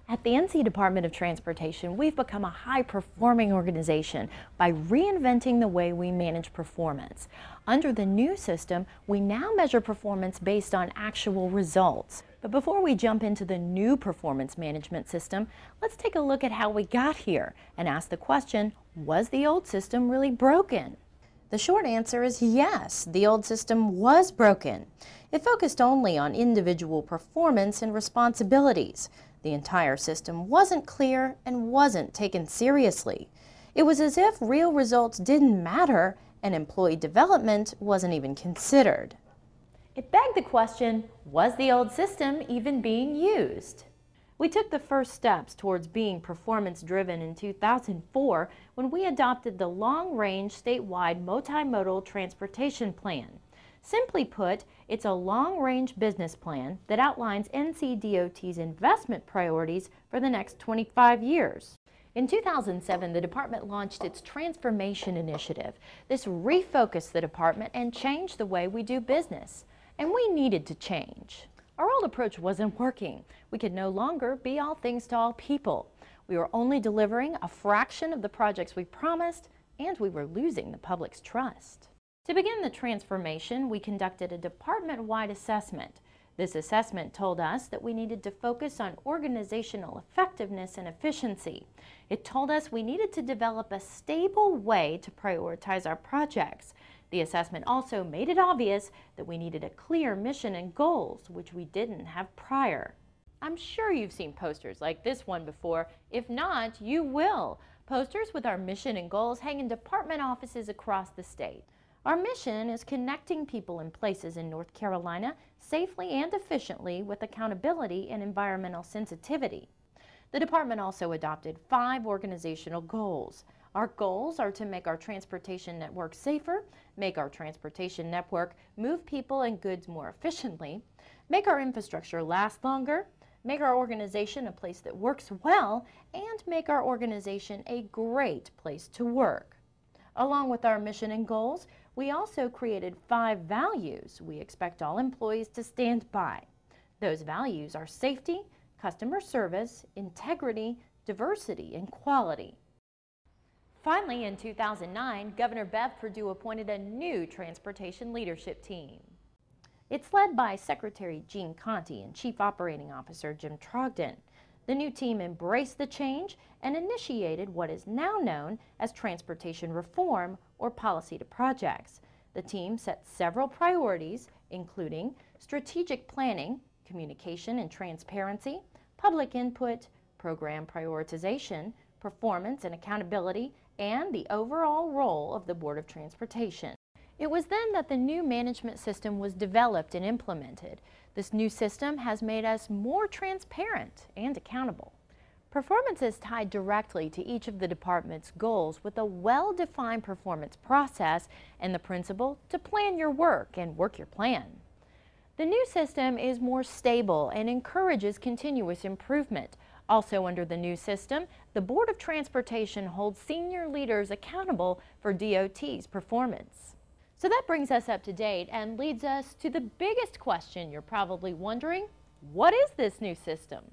At the NC Department of Transportation, we've become a high-performing organization by reinventing the way we manage performance. Under the new system, we now measure performance based on actual results. But before we jump into the new performance management system, let's take a look at how we got here and ask the question, was the old system really broken? The short answer is yes, the old system was broken. It focused only on individual performance and responsibilities. The entire system wasn't clear and wasn't taken seriously. It was as if real results didn't matter and employee development wasn't even considered. It begged the question, was the old system even being used? We took the first steps towards being performance-driven in 2004 when we adopted the long-range statewide multimodal transportation plan. Simply put, it's a long-range business plan that outlines NCDOT's investment priorities for the next 25 years. In 2007, the department launched its Transformation Initiative. This refocused the department and changed the way we do business. And we needed to change. Our old approach wasn't working. We could no longer be all things to all people. We were only delivering a fraction of the projects we promised, and we were losing the public's trust. To begin the transformation, we conducted a department-wide assessment. This assessment told us that we needed to focus on organizational effectiveness and efficiency. It told us we needed to develop a stable way to prioritize our projects. The assessment also made it obvious that we needed a clear mission and goals, which we didn't have prior. I'm sure you've seen posters like this one before. If not, you will. Posters with our mission and goals hang in department offices across the state. Our mission is connecting people and places in North Carolina safely and efficiently with accountability and environmental sensitivity. The department also adopted 5 organizational goals. Our goals are to make our transportation network safer, make our transportation network move people and goods more efficiently, make our infrastructure last longer, make our organization a place that works well, and make our organization a great place to work. Along with our mission and goals, we also created 5 values we expect all employees to stand by. Those values are safety, customer service, integrity, diversity, and quality. Finally, in 2009, Governor Bev Perdue appointed a new transportation leadership team. It's led by Secretary Gene Conti and Chief Operating Officer Jim Trogdon. The new team embraced the change and initiated what is now known as transportation reform or policy to projects. The team set several priorities, including strategic planning, communication and transparency, public input, program prioritization, performance and accountability, and the overall role of the Board of Transportation. It was then that the new management system was developed and implemented. This new system has made us more transparent and accountable. Performance is tied directly to each of the department's goals with a well-defined performance process and the principle to plan your work and work your plan. The new system is more stable and encourages continuous improvement. Also under the new system, the Board of Transportation holds senior leaders accountable for DOT's performance. So that brings us up to date and leads us to the biggest question you're probably wondering, what is this new system?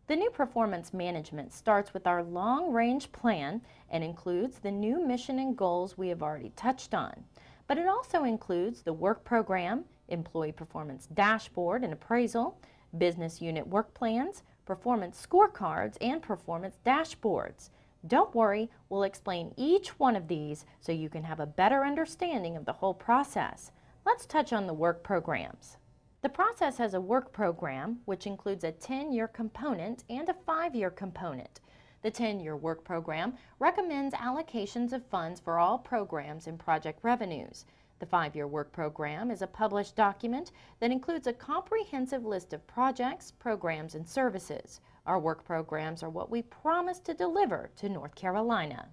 The new performance management starts with our long-range plan and includes the new mission and goals we have already touched on. But it also includes the work program, employee performance dashboard and appraisal, business unit work plans, performance scorecards, and performance dashboards. Don't worry, we'll explain each one of these so you can have a better understanding of the whole process. Let's touch on the work programs. The process has a work program, which includes a 10-year component and a 5-year component. The 10-year work program recommends allocations of funds for all programs and project revenues. The 5-year work program is a published document that includes a comprehensive list of projects, programs, and services. Our work programs are what we promise to deliver to North Carolina.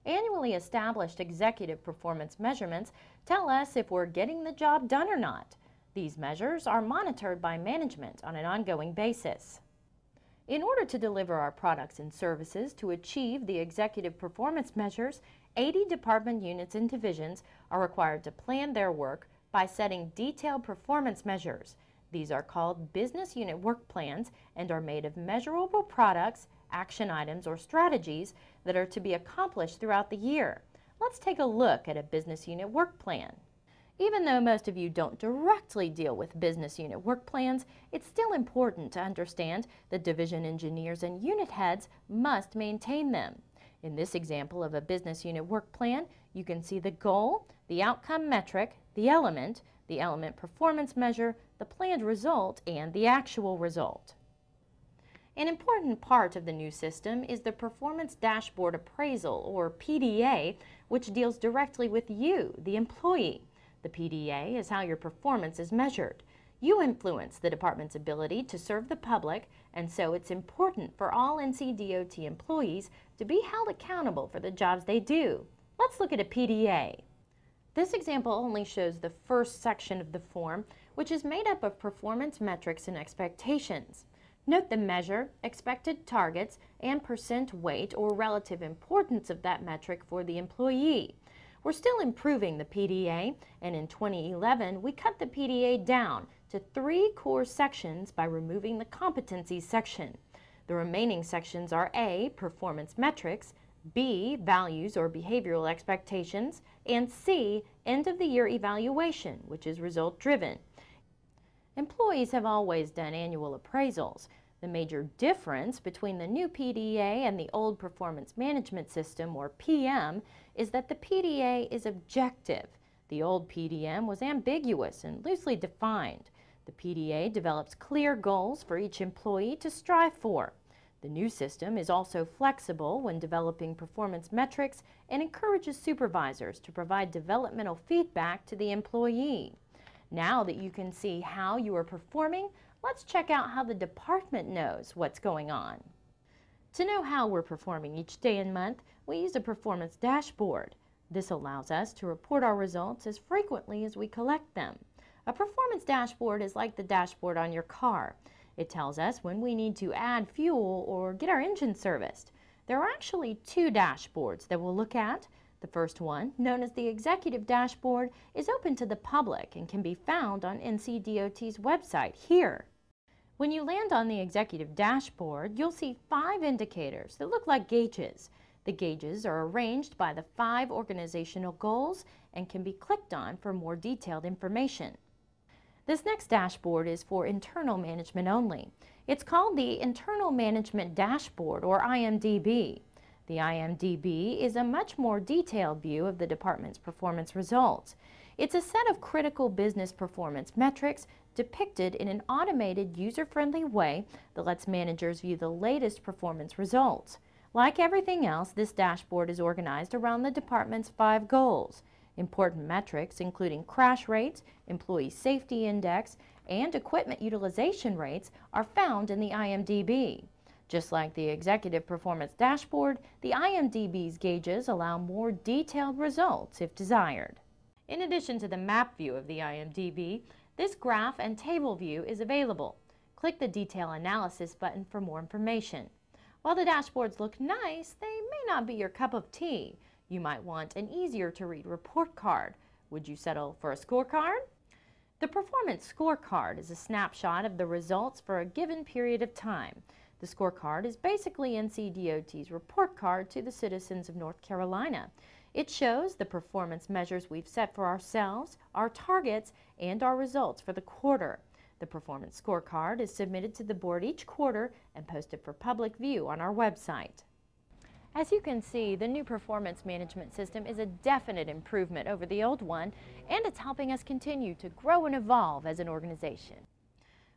Annually established executive performance measurements tell us if we're getting the job done or not. These measures are monitored by management on an ongoing basis. In order to deliver our products and services to achieve the executive performance measures, 80 department units and divisions are required to plan their work by setting detailed performance measures. These are called business unit work plans and are made of measurable products, action items, or strategies that are to be accomplished throughout the year. Let's take a look at a business unit work plan. Even though most of you don't directly deal with business unit work plans, it's still important to understand that division engineers and unit heads must maintain them. In this example of a business unit work plan, you can see the goal, the outcome metric, the element performance measure, the planned result, and the actual result. An important part of the new system is the Performance Dashboard Appraisal, or PDA, which deals directly with you, the employee. The PDA is how your performance is measured. You influence the department's ability to serve the public, and so it's important for all NCDOT employees to be held accountable for the jobs they do. Let's look at a PDA. This example only shows the first section of the form, which is made up of performance metrics and expectations. Note the measure, expected targets, and percent weight or relative importance of that metric for the employee. We're still improving the PDA, and in 2011 we cut the PDA down to 3 core sections by removing the competencies section. The remaining sections are A, performance metrics, B, values or behavioral expectations, and C, end of the year evaluation, which is result driven. Employees have always done annual appraisals. The major difference between the new PDA and the old performance management system, or PM, is that the PDA is objective. The old PDM was ambiguous and loosely defined. The PDA develops clear goals for each employee to strive for. The new system is also flexible when developing performance metrics and encourages supervisors to provide developmental feedback to the employee. Now that you can see how you are performing, let's check out how the department knows what's going on. To know how we're performing each day and month, we use a performance dashboard. This allows us to report our results as frequently as we collect them. A performance dashboard is like the dashboard on your car. It tells us when we need to add fuel or get our engine serviced. There are actually 2 dashboards that we'll look at. The first one, known as the Executive Dashboard, is open to the public and can be found on NCDOT's website here. When you land on the Executive Dashboard, you'll see 5 indicators that look like gauges. The gauges are arranged by the 5 organizational goals and can be clicked on for more detailed information. This next dashboard is for internal management only. It's called the Internal Management Dashboard, or IMDB. The IMDB is a much more detailed view of the department's performance results. It's a set of critical business performance metrics depicted in an automated, user-friendly way that lets managers view the latest performance results. Like everything else, this dashboard is organized around the department's 5 goals. Important metrics, including crash rates, employee safety index, and equipment utilization rates, are found in the IMDB. Just like the Executive Performance Dashboard, the IMDB's gauges allow more detailed results if desired. In addition to the map view of the IMDB, this graph and table view is available. Click the Detail Analysis button for more information. While the dashboards look nice, they may not be your cup of tea. You might want an easier-to-read report card. Would you settle for a scorecard? The Performance Scorecard is a snapshot of the results for a given period of time. The scorecard is basically NCDOT's report card to the citizens of North Carolina. It shows the performance measures we've set for ourselves, our targets, and our results for the quarter. The Performance Scorecard is submitted to the board each quarter and posted for public view on our website. As you can see, the new performance management system is a definite improvement over the old one, and it's helping us continue to grow and evolve as an organization.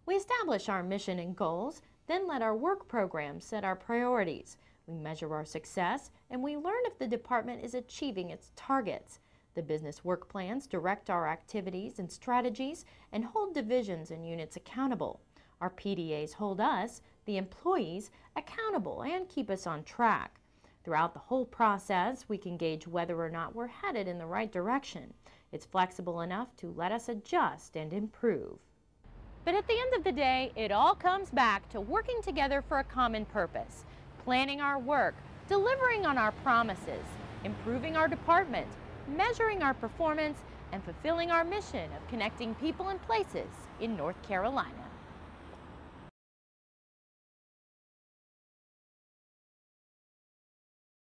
We establish our mission and goals, then let our work program set our priorities. We measure our success, and we learn if the department is achieving its targets. The business work plans direct our activities and strategies and hold divisions and units accountable. Our PDAs hold us, the employees, accountable and keep us on track. Throughout the whole process, we can gauge whether or not we're headed in the right direction. It's flexible enough to let us adjust and improve. But at the end of the day, it all comes back to working together for a common purpose, planning our work, delivering on our promises, improving our department, measuring our performance, and fulfilling our mission of connecting people and places in North Carolina.